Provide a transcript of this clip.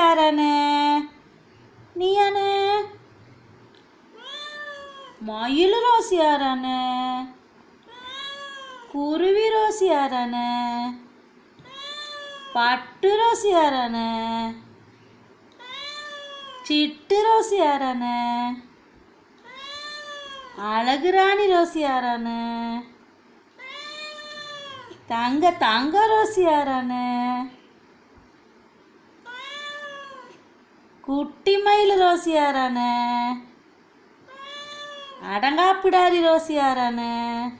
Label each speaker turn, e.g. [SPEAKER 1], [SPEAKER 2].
[SPEAKER 1] யாரானே? நீயானே? மயில் ரோஸ் யாரானே? குருவி ரோஸ் யாரானே? பட்டு ரோஸ் யாரானே? சிட்டு ரோஸ் யாரானே? அழகு ராணி ரோஸ் யாரானே? தங்க ரோஸ் யாரானே? குட்டி மயில் ரோஸ் யாரானே? அடங்காப்பிடாரி ரோஸ் யாரானே?